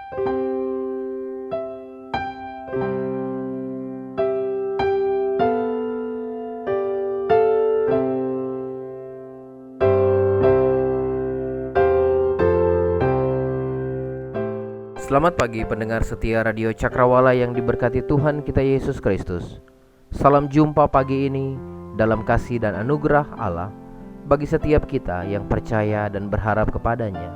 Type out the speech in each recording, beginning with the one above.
Selamat pagi pendengar setia Radio Cakrawala yang diberkati Tuhan kita Yesus Kristus. Salam jumpa pagi ini dalam kasih dan anugerah Allah bagi setiap kita yang percaya dan berharap kepadanya.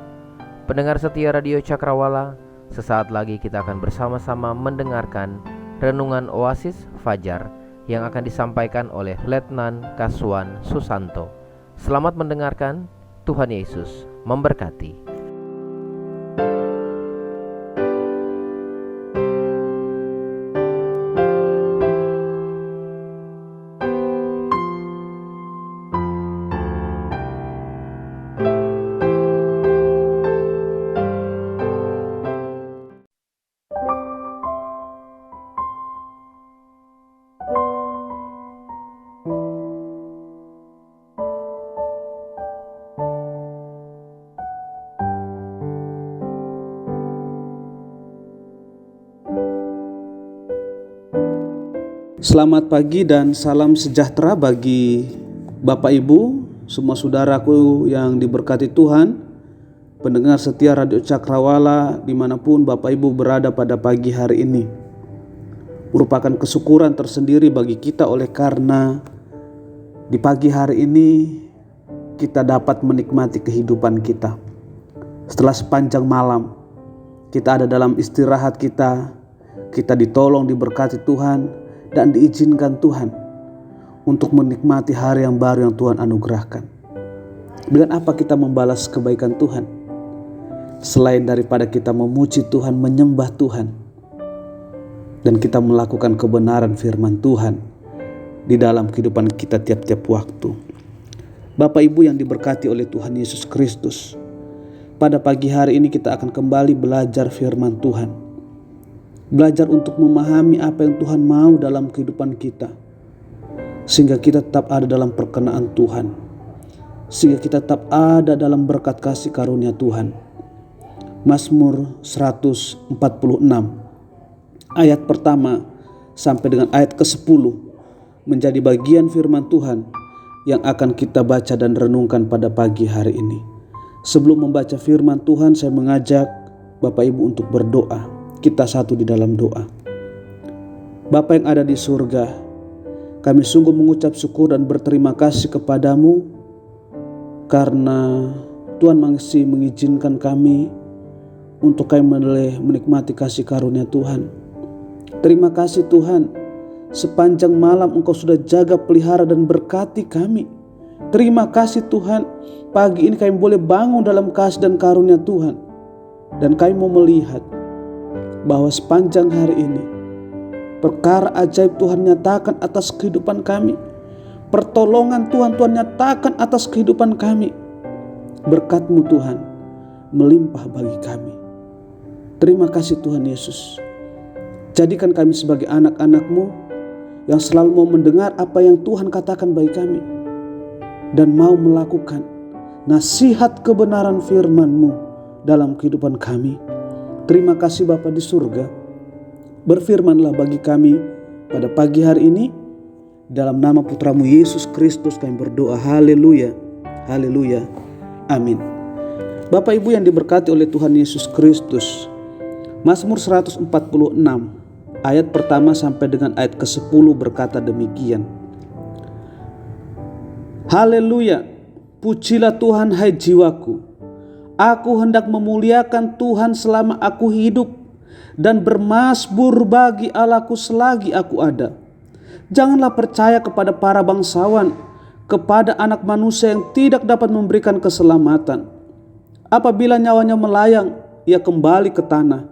Pendengar setia Radio Cakrawala, sesaat lagi kita akan bersama-sama mendengarkan Renungan Oasis Fajar yang akan disampaikan oleh Letnan Kaswan Susanto. Selamat mendengarkan, Tuhan Yesus memberkati. Selamat pagi dan salam sejahtera bagi Bapak Ibu, semua saudaraku yang diberkati Tuhan, pendengar setia Radio Cakrawala dimanapun Bapak Ibu berada pada pagi hari ini. Merupakan kesyukuran tersendiri bagi kita oleh karena di pagi hari ini kita dapat menikmati kehidupan kita. Setelah sepanjang malam kita ada dalam istirahat kita ditolong, diberkati Tuhan, dan diizinkan Tuhan untuk menikmati hari yang baru yang Tuhan anugerahkan. Dengan apa kita membalas kebaikan Tuhan? Selain daripada kita memuji Tuhan, menyembah Tuhan, dan kita melakukan kebenaran firman Tuhan di dalam kehidupan kita tiap-tiap waktu. Bapak Ibu yang diberkati oleh Tuhan Yesus Kristus, pada pagi hari ini kita akan kembali belajar firman Tuhan. Belajar untuk memahami apa yang Tuhan mau dalam kehidupan kita, sehingga kita tetap ada dalam perkenaan Tuhan, sehingga kita tetap ada dalam berkat kasih karunia Tuhan. Mazmur 146 ayat pertama sampai dengan ayat ke-10 menjadi bagian firman Tuhan yang akan kita baca dan renungkan pada pagi hari ini. Sebelum membaca firman Tuhan, saya mengajak Bapak Ibu untuk berdoa. Kita satu di dalam doa. Bapa yang ada di surga, kami sungguh mengucap syukur dan berterima kasih kepadamu karena Tuhan masih mengizinkan kami untuk kami menikmati kasih karunia Tuhan. Terima kasih Tuhan, sepanjang malam Engkau sudah jaga, pelihara dan berkati kami. Terima kasih Tuhan, pagi ini kami boleh bangun dalam kasih dan karunia Tuhan, dan kami mau melihat bahwa sepanjang hari ini perkara ajaib Tuhan nyatakan atas kehidupan kami. Pertolongan Tuhan nyatakan atas kehidupan kami. Berkat-Mu Tuhan melimpah bagi kami. Terima kasih Tuhan Yesus. Jadikan kami sebagai anak-anak-Mu yang selalu mau mendengar apa yang Tuhan katakan bagi kami, dan mau melakukan nasihat kebenaran firman-Mu dalam kehidupan kami. Terima kasih Bapa di surga. Berfirmanlah bagi kami pada pagi hari ini. Dalam nama Putra-Mu Yesus Kristus kami berdoa. Haleluya, haleluya, amin. Bapak Ibu yang diberkati oleh Tuhan Yesus Kristus, Mazmur 146 ayat pertama sampai dengan ayat ke-10 berkata demikian. Haleluya, pujilah Tuhan hai jiwaku. Aku hendak memuliakan Tuhan selama aku hidup, dan bermasmur bagi Allahku selagi aku ada. Janganlah percaya kepada para bangsawan, kepada anak manusia yang tidak dapat memberikan keselamatan. Apabila nyawanya melayang, ia kembali ke tanah.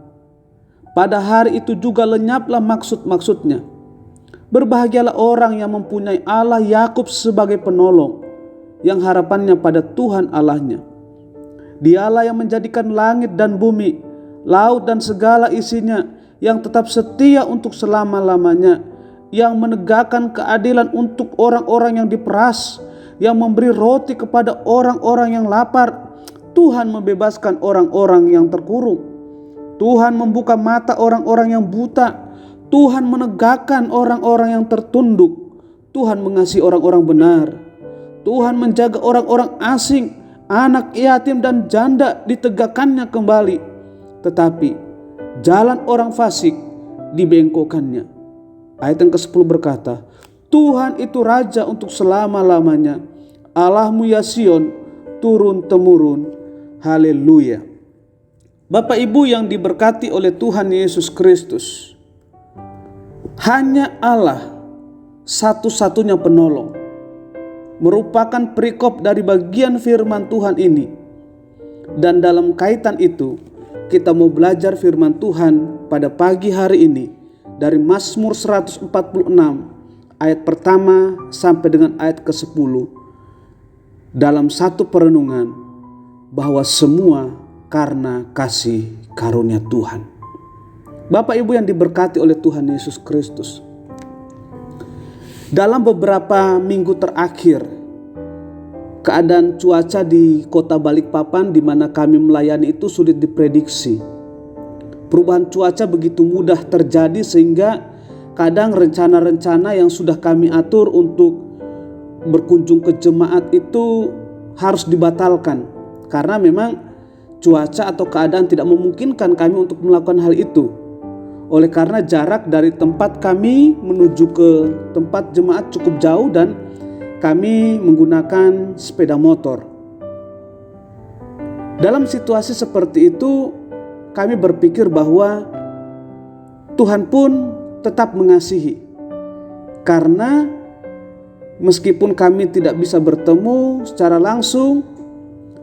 Pada hari itu juga lenyaplah maksud-maksudnya. Berbahagialah orang yang mempunyai Allah Yakub sebagai penolong, yang harapannya pada Tuhan Allahnya. Dialah yang menjadikan langit dan bumi, laut dan segala isinya, yang tetap setia untuk selama-lamanya, yang menegakkan keadilan untuk orang-orang yang diperas, yang memberi roti kepada orang-orang yang lapar. Tuhan membebaskan orang-orang yang terkurung. Tuhan membuka mata orang-orang yang buta. Tuhan menegakkan orang-orang yang tertunduk. Tuhan mengasihi orang-orang benar. Tuhan menjaga orang-orang asing, anak yatim dan janda ditegakkannya kembali. Tetapi jalan orang fasik dibengkokkannya. Ayat yang ke-10 berkata, Tuhan itu Raja untuk selama-lamanya. Allahmu ya Sion, turun-temurun. Haleluya. Bapak Ibu yang diberkati oleh Tuhan Yesus Kristus, hanya Allah satu-satunya penolong, merupakan perikop dari bagian firman Tuhan ini. Dan dalam kaitan itu, kita mau belajar firman Tuhan pada pagi hari ini dari Mazmur 146 ayat pertama sampai dengan ayat ke-10 dalam satu perenungan bahwa semua karena kasih karunia Tuhan. Bapak Ibu yang diberkati oleh Tuhan Yesus Kristus, dalam beberapa minggu terakhir, keadaan cuaca di kota Balikpapan di mana kami melayani itu sulit diprediksi. Perubahan cuaca begitu mudah terjadi sehingga kadang rencana-rencana yang sudah kami atur untuk berkunjung ke jemaat itu harus dibatalkan. Karena memang cuaca atau keadaan tidak memungkinkan kami untuk melakukan hal itu. Oleh karena jarak dari tempat kami menuju ke tempat jemaat cukup jauh dan kami menggunakan sepeda motor. Dalam situasi seperti itu, kami berpikir bahwa Tuhan pun tetap mengasihi. Karena meskipun kami tidak bisa bertemu secara langsung,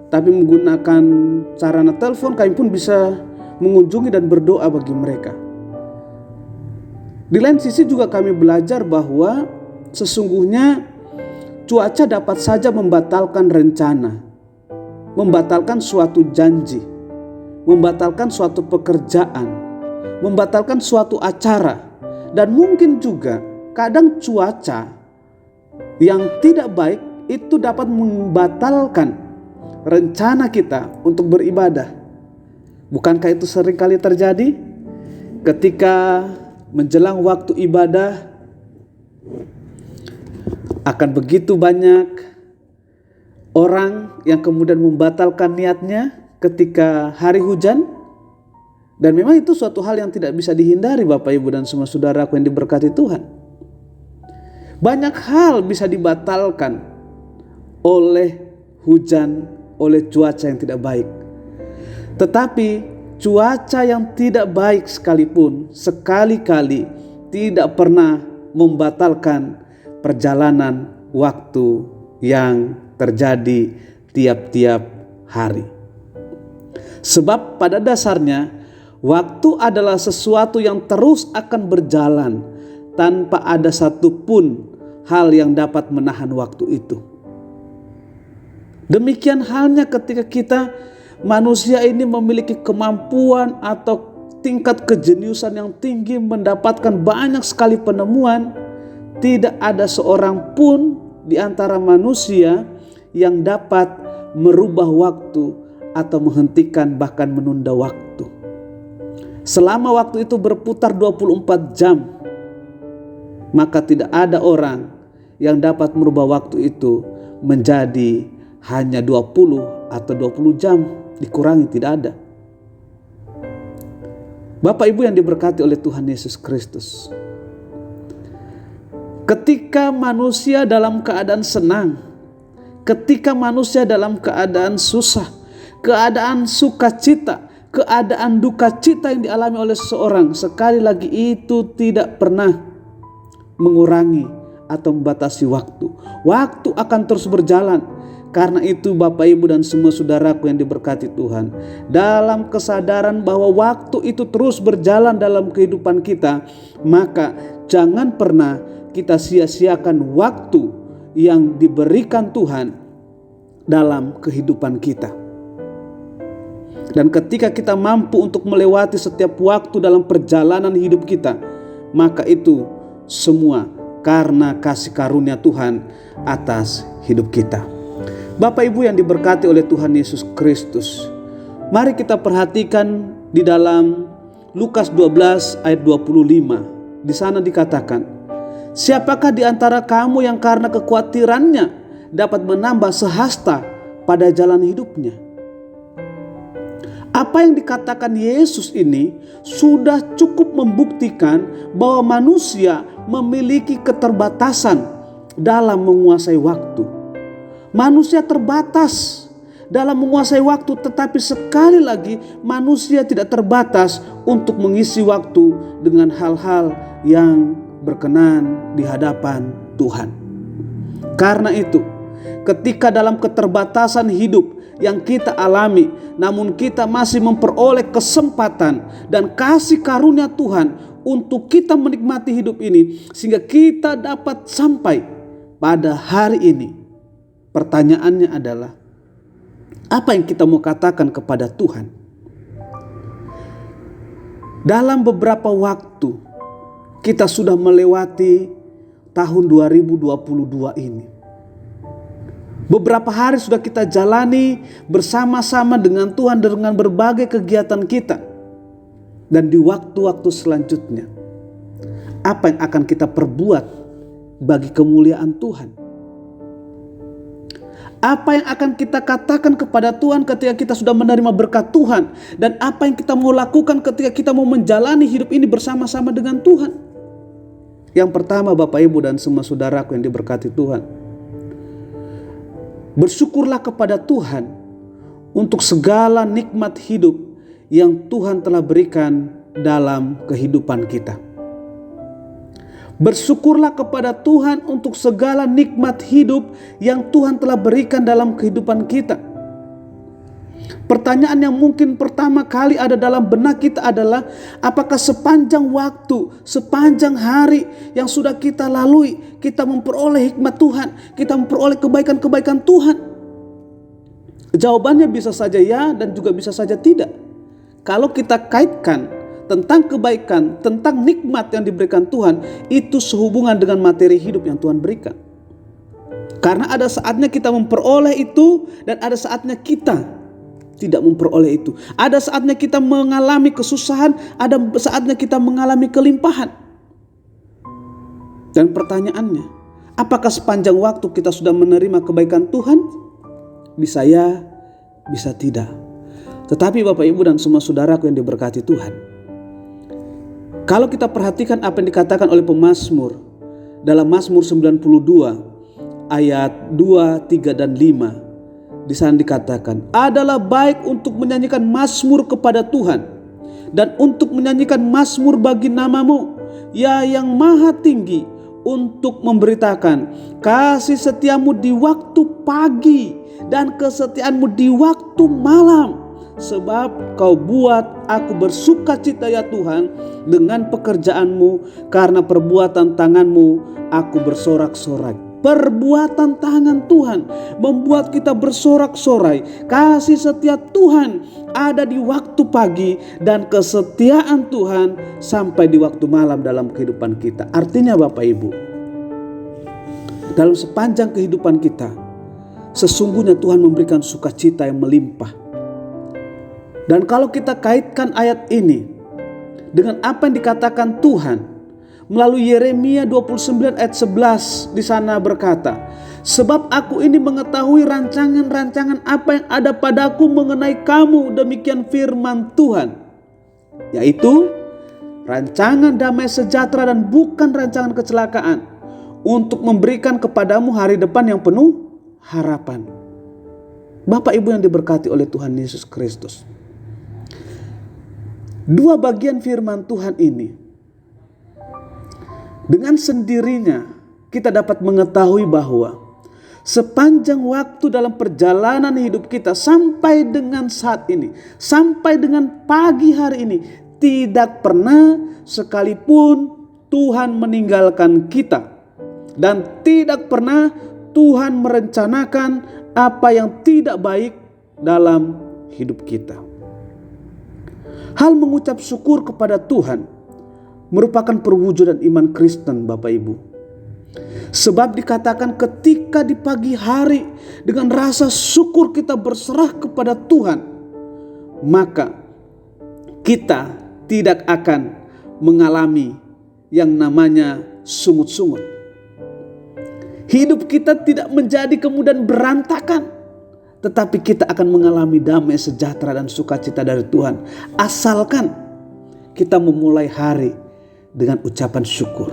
tapi menggunakan sarana telepon, kami pun bisa mengunjungi dan berdoa bagi mereka. Di lain sisi juga kami belajar bahwa sesungguhnya cuaca dapat saja membatalkan rencana, membatalkan suatu janji, membatalkan suatu pekerjaan, membatalkan suatu acara. Dan mungkin juga kadang cuaca yang tidak baik itu dapat membatalkan rencana kita untuk beribadah. Bukankah itu sering kali terjadi? Ketika menjelang waktu ibadah, akan begitu banyak orang yang kemudian membatalkan niatnya ketika hari hujan. Dan memang itu suatu hal yang tidak bisa dihindari Bapak Ibu dan semua saudaraku yang diberkati Tuhan. Banyak hal bisa dibatalkan oleh hujan, oleh cuaca yang tidak baik. Tetapi cuaca yang tidak baik sekalipun sekali-kali tidak pernah membatalkan perjalanan waktu yang terjadi tiap-tiap hari. Sebab pada dasarnya waktu adalah sesuatu yang terus akan berjalan tanpa ada satupun hal yang dapat menahan waktu itu. Demikian halnya ketika kita manusia ini memiliki kemampuan atau tingkat kejeniusan yang tinggi, mendapatkan banyak sekali penemuan, tidak ada seorang pun di antara manusia yang dapat merubah waktu atau menghentikan bahkan menunda waktu. Selama waktu itu berputar 24 jam, maka tidak ada orang yang dapat merubah waktu itu menjadi hanya 20 atau 20 jam, dikurangi, tidak ada. Bapak Ibu yang diberkati oleh Tuhan Yesus Kristus, ketika manusia dalam keadaan senang, ketika manusia dalam keadaan susah, keadaan sukacita, keadaan duka cita yang dialami oleh seseorang, sekali lagi itu tidak pernah mengurangi atau membatasi waktu. Waktu akan terus berjalan. Karena itu Bapak Ibu dan semua saudaraku yang diberkati Tuhan, dalam kesadaran bahwa waktu itu terus berjalan dalam kehidupan kita, maka jangan pernah kita sia-siakan waktu yang diberikan Tuhan dalam kehidupan kita. Dan ketika kita mampu untuk melewati setiap waktu dalam perjalanan hidup kita, maka itu semua karena kasih karunia Tuhan atas hidup kita. Bapak Ibu yang diberkati oleh Tuhan Yesus Kristus, mari kita perhatikan di dalam Lukas 12 ayat 25. Di sana dikatakan, siapakah di antara kamu yang karena kekhawatirannya dapat menambah sehasta pada jalan hidupnya? Apa yang dikatakan Yesus ini sudah cukup membuktikan bahwa manusia memiliki keterbatasan dalam menguasai waktu. Manusia terbatas dalam menguasai waktu, tetapi sekali lagi manusia tidak terbatas untuk mengisi waktu dengan hal-hal yang berkenan di hadapan Tuhan. Karena itu, ketika dalam keterbatasan hidup yang kita alami, namun kita masih memperoleh kesempatan dan kasih karunia Tuhan untuk kita menikmati hidup ini, sehingga kita dapat sampai pada hari ini. Pertanyaannya adalah, apa yang kita mau katakan kepada Tuhan? Dalam beberapa waktu kita sudah melewati tahun 2022 ini. Beberapa hari sudah kita jalani bersama-sama dengan Tuhan dengan berbagai kegiatan kita. Dan di waktu-waktu selanjutnya, apa yang akan kita perbuat bagi kemuliaan Tuhan? Apa yang akan kita katakan kepada Tuhan ketika kita sudah menerima berkat Tuhan? Dan apa yang kita mau lakukan ketika kita mau menjalani hidup ini bersama-sama dengan Tuhan? Yang pertama, Bapak Ibu dan semua saudaraku yang diberkati Tuhan, bersyukurlah kepada Tuhan untuk segala nikmat hidup yang Tuhan telah berikan dalam kehidupan kita. Bersyukurlah kepada Tuhan untuk segala nikmat hidup yang Tuhan telah berikan dalam kehidupan kita. Pertanyaan yang mungkin pertama kali ada dalam benak kita adalah, apakah sepanjang waktu, sepanjang hari yang sudah kita lalui, kita memperoleh hikmat Tuhan, kita memperoleh kebaikan-kebaikan Tuhan? Jawabannya bisa saja ya dan juga bisa saja tidak. Kalau kita kaitkan tentang kebaikan, tentang nikmat yang diberikan Tuhan, itu sehubungan dengan materi hidup yang Tuhan berikan. Karena ada saatnya kita memperoleh itu dan ada saatnya kita tidak memperoleh itu. Ada saatnya kita mengalami kesusahan, ada saatnya kita mengalami kelimpahan. Dan pertanyaannya, apakah sepanjang waktu kita sudah menerima kebaikan Tuhan? Bisa ya, bisa tidak. Tetapi Bapak Ibu dan semua saudaraku yang diberkati Tuhan, kalau kita perhatikan apa yang dikatakan oleh pemazmur dalam Mazmur 92 ayat 2, 3 dan 5. Di sana dikatakan, adalah baik untuk menyanyikan mazmur kepada Tuhan dan untuk menyanyikan mazmur bagi nama-Mu, ya yang maha tinggi, untuk memberitakan kasih setiamu di waktu pagi dan kesetiaanmu di waktu malam. Sebab Kau buat aku bersukacita ya Tuhan dengan pekerjaanmu, karena perbuatan tanganmu aku bersorak-sorai. Perbuatan tangan Tuhan membuat kita bersorak-sorai. Kasih setia Tuhan ada di waktu pagi dan kesetiaan Tuhan sampai di waktu malam dalam kehidupan kita. Artinya Bapak Ibu, dalam sepanjang kehidupan kita, sesungguhnya Tuhan memberikan sukacita yang melimpah. Dan kalau kita kaitkan ayat ini dengan apa yang dikatakan Tuhan melalui Yeremia 29 ayat 11, di sana berkata, sebab aku ini mengetahui rancangan-rancangan apa yang ada padaku mengenai kamu, demikian firman Tuhan, yaitu rancangan damai sejahtera dan bukan rancangan kecelakaan, untuk memberikan kepadamu hari depan yang penuh harapan. Bapak Ibu yang diberkati oleh Tuhan Yesus Kristus, dua bagian firman Tuhan ini dengan sendirinya kita dapat mengetahui bahwa sepanjang waktu dalam perjalanan hidup kita sampai dengan saat ini, sampai dengan pagi hari ini, tidak pernah sekalipun Tuhan meninggalkan kita. Dan tidak pernah Tuhan merencanakan apa yang tidak baik dalam hidup kita. Hal mengucap syukur kepada Tuhan merupakan perwujudan iman Kristen, Bapak Ibu. Sebab dikatakan ketika di pagi hari dengan rasa syukur kita berserah kepada Tuhan, maka kita tidak akan mengalami yang namanya sungut-sungut. Hidup kita tidak menjadi kemudian berantakan, tetapi kita akan mengalami damai sejahtera dan sukacita dari Tuhan. Asalkan kita memulai hari dengan ucapan syukur.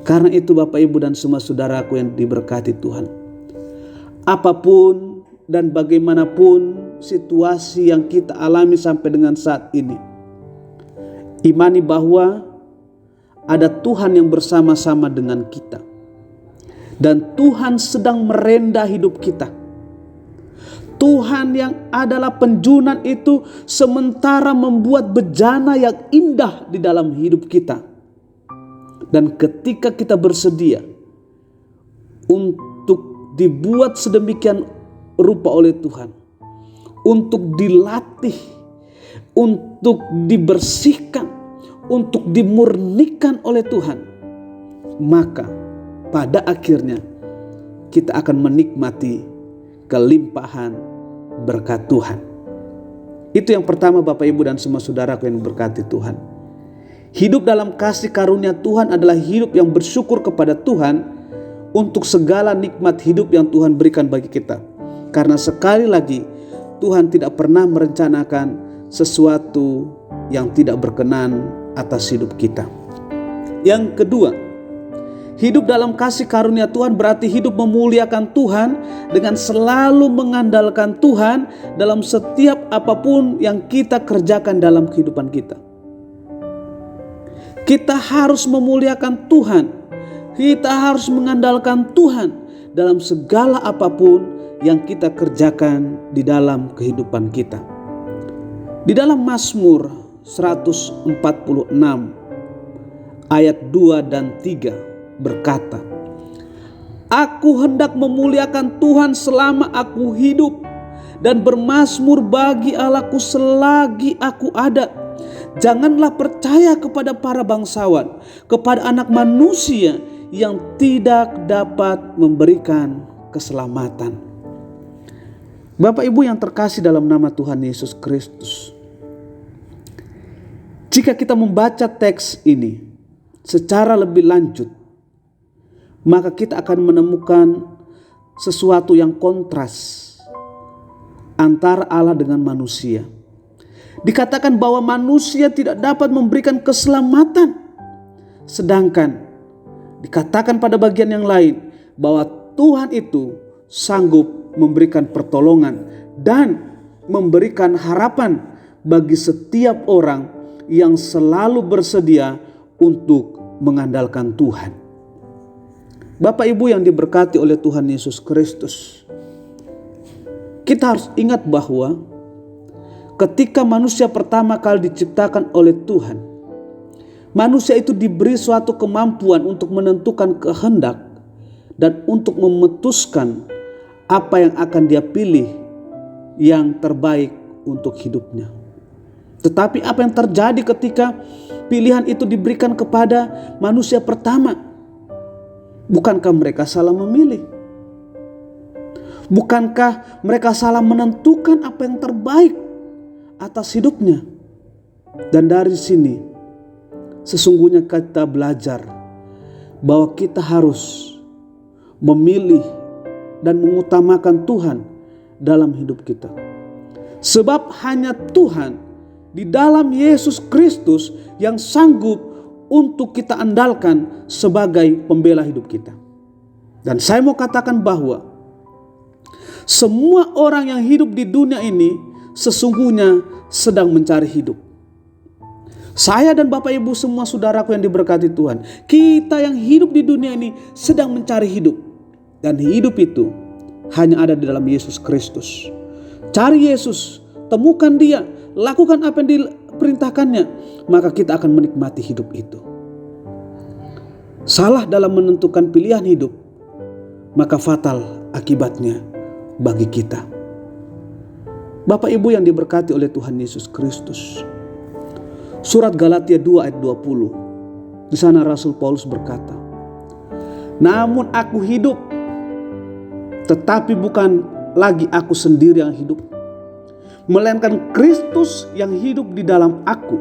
Karena itu Bapak Ibu dan semua saudaraku yang diberkati Tuhan, apapun dan bagaimanapun situasi yang kita alami sampai dengan saat ini, imani bahwa ada Tuhan yang bersama-sama dengan kita. Dan Tuhan sedang merendah hidup kita. Tuhan yang adalah penjunan itu sementara membuat bejana yang indah di dalam hidup kita. Dan ketika kita bersedia untuk dibuat sedemikian rupa oleh Tuhan, untuk dilatih, untuk dibersihkan, untuk dimurnikan oleh Tuhan, maka pada akhirnya kita akan menikmati kelimpahan berkat Tuhan. Itu yang pertama Bapak Ibu dan semua saudaraku yang berkati Tuhan. Hidup dalam kasih karunia Tuhan adalah hidup yang bersyukur kepada Tuhan untuk segala nikmat hidup yang Tuhan berikan bagi kita. Karena sekali lagi Tuhan tidak pernah merencanakan sesuatu yang tidak berkenan atas hidup kita. Yang kedua, hidup dalam kasih karunia Tuhan berarti hidup memuliakan Tuhan dengan selalu mengandalkan Tuhan dalam setiap apapun yang kita kerjakan dalam kehidupan kita. Kita harus memuliakan Tuhan. Kita harus mengandalkan Tuhan dalam segala apapun yang kita kerjakan di dalam kehidupan kita. Di dalam Mazmur 146 ayat 2 dan 3 berkata, "Aku hendak memuliakan Tuhan selama aku hidup dan bermazmur bagi Allahku selagi aku ada. Janganlah percaya kepada para bangsawan, kepada anak manusia yang tidak dapat memberikan keselamatan." Bapak Ibu yang terkasih dalam nama Tuhan Yesus Kristus, jika kita membaca teks ini secara lebih lanjut, maka kita akan menemukan sesuatu yang kontras antara Allah dengan manusia. Dikatakan bahwa manusia tidak dapat memberikan keselamatan, sedangkan dikatakan pada bagian yang lain bahwa Tuhan itu sanggup memberikan pertolongan dan memberikan harapan bagi setiap orang yang selalu bersedia untuk mengandalkan Tuhan. Bapak Ibu yang diberkati oleh Tuhan Yesus Kristus, kita harus ingat bahwa ketika manusia pertama kali diciptakan oleh Tuhan, manusia itu diberi suatu kemampuan untuk menentukan kehendak dan untuk memutuskan apa yang akan dia pilih yang terbaik untuk hidupnya. Tetapi apa yang terjadi ketika pilihan itu diberikan kepada manusia pertama? Bukankah mereka salah memilih? Bukankah mereka salah menentukan apa yang terbaik atas hidupnya? Dan dari sini sesungguhnya kita belajar bahwa kita harus memilih dan mengutamakan Tuhan dalam hidup kita. Sebab hanya Tuhan di dalam Yesus Kristus yang sanggup untuk kita andalkan sebagai pembela hidup kita. Dan saya mau katakan bahwa semua orang yang hidup di dunia ini sesungguhnya sedang mencari hidup. Saya dan Bapak Ibu semua saudaraku yang diberkati Tuhan, kita yang hidup di dunia ini sedang mencari hidup. Dan hidup itu hanya ada di dalam Yesus Kristus. Cari Yesus, temukan Dia, lakukan apa yang diperintahkannya, maka kita akan menikmati hidup itu. Salah dalam menentukan pilihan hidup, maka fatal akibatnya bagi kita. Bapak Ibu yang diberkati oleh Tuhan Yesus Kristus, surat Galatia 2 ayat 20, di sana Rasul Paulus berkata, "Namun aku hidup, tetapi bukan lagi aku sendiri yang hidup, melainkan Kristus yang hidup di dalam aku.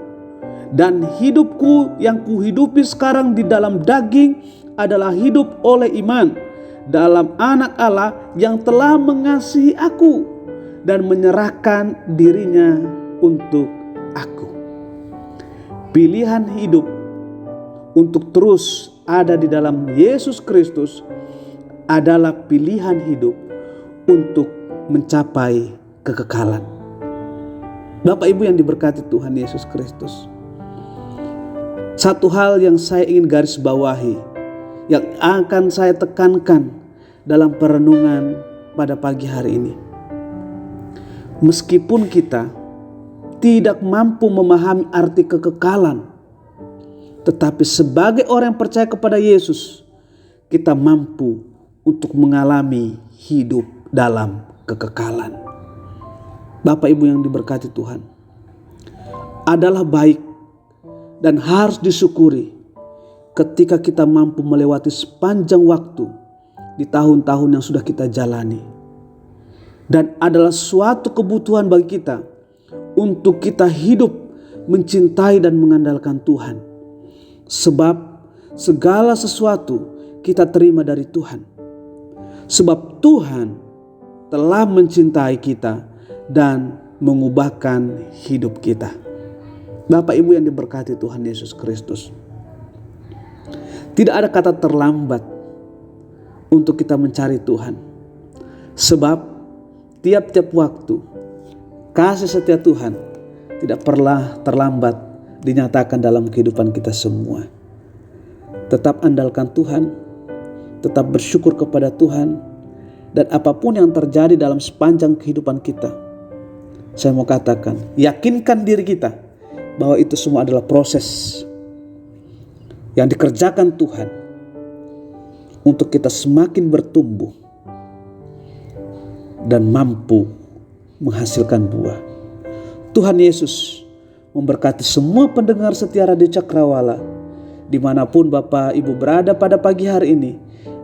Dan hidupku yang kuhidupi sekarang di dalam daging adalah hidup oleh iman dalam Anak Allah yang telah mengasihi aku dan menyerahkan dirinya untuk aku. Pilihan hidup untuk terus ada di dalam Yesus Kristus adalah pilihan hidup untuk mencapai kekekalan. Bapak Ibu yang diberkati Tuhan Yesus Kristus, satu hal yang saya ingin garis bawahi, yang akan saya tekankan dalam perenungan pada pagi hari ini. Meskipun kita tidak mampu memahami arti kekekalan, tetapi sebagai orang yang percaya kepada Yesus, kita mampu untuk mengalami hidup dalam kekekalan. Bapak Ibu yang diberkati Tuhan, adalah baik dan harus disyukuri ketika kita mampu melewati sepanjang waktu di tahun-tahun yang sudah kita jalani. Dan adalah suatu kebutuhan bagi kita untuk kita hidup mencintai dan mengandalkan Tuhan. Sebab segala sesuatu kita terima dari Tuhan. Sebab Tuhan telah mencintai kita dan mengubahkan hidup kita. Bapak Ibu yang diberkati Tuhan Yesus Kristus, tidak ada kata terlambat untuk kita mencari Tuhan. Sebab tiap-tiap waktu kasih setia Tuhan tidak pernah terlambat dinyatakan dalam kehidupan kita semua. Tetap andalkan Tuhan, tetap bersyukur kepada Tuhan, dan apapun yang terjadi dalam sepanjang kehidupan kita, saya mau katakan, yakinkan diri kita bahwa itu semua adalah proses yang dikerjakan Tuhan untuk kita semakin bertumbuh dan mampu menghasilkan buah. Tuhan Yesus memberkati semua pendengar setia Radio Cakrawala dimanapun Bapak Ibu berada pada pagi hari ini,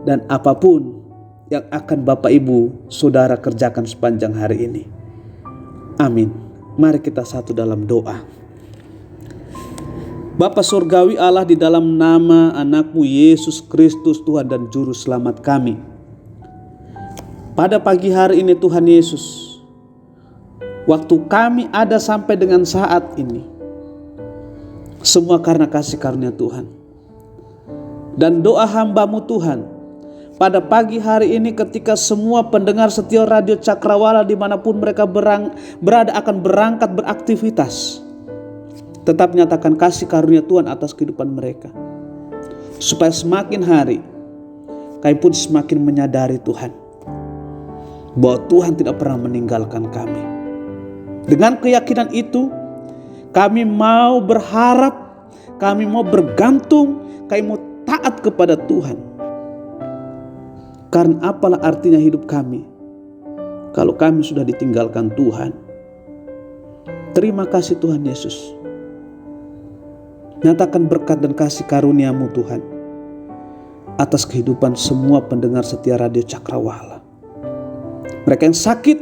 dan apapun yang akan Bapak Ibu Saudara kerjakan sepanjang hari ini. Amin. Mari kita satu dalam doa. Bapa Surgawi Allah, di dalam nama anak-Mu Yesus Kristus Tuhan dan Juru Selamat kami, pada pagi hari ini Tuhan Yesus, waktu kami ada sampai dengan saat ini, semua karena kasih karunia Tuhan. Dan doa hamba-Mu Tuhan, pada pagi hari ini ketika semua pendengar setia Radio Cakrawala dimanapun mereka berada akan berangkat beraktivitas, tetap nyatakan kasih karunia Tuhan atas kehidupan mereka. Supaya semakin hari kami pun semakin menyadari Tuhan, bahwa Tuhan tidak pernah meninggalkan kami. Dengan keyakinan itu, kami mau berharap, kami mau bergantung, kami mau taat kepada Tuhan. Karena apalah artinya hidup kami kalau kami sudah ditinggalkan Tuhan. Terima kasih Tuhan Yesus. Nyatakan berkat dan kasih karunia-Mu Tuhan atas kehidupan semua pendengar setia Radio Cakrawala. Mereka yang sakit,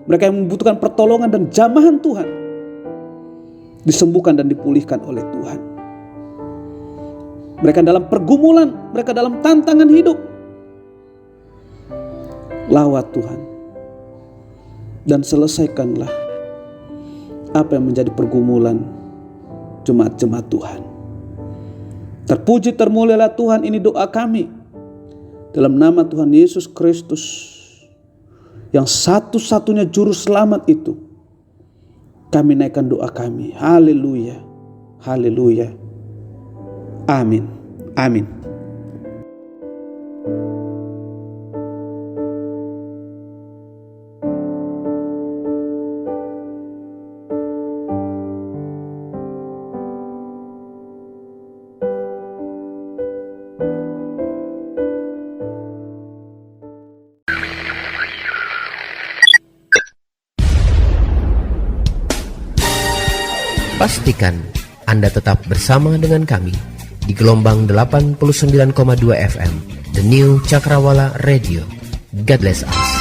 mereka yang membutuhkan pertolongan dan jamahan Tuhan, disembuhkan dan dipulihkan oleh Tuhan. Mereka dalam pergumulan, mereka dalam tantangan hidup, lawat Tuhan dan selesaikanlah apa yang menjadi pergumulan jemaat-jemaat Tuhan. Terpuji termulialah Tuhan, ini doa kami dalam nama Tuhan Yesus Kristus yang satu-satunya juru selamat itu. Kami naikkan doa kami. Haleluya, haleluya, amin, amin. Pastikan Anda tetap bersama dengan kami di gelombang 89,2 FM, The New Cakrawala Radio. God bless us.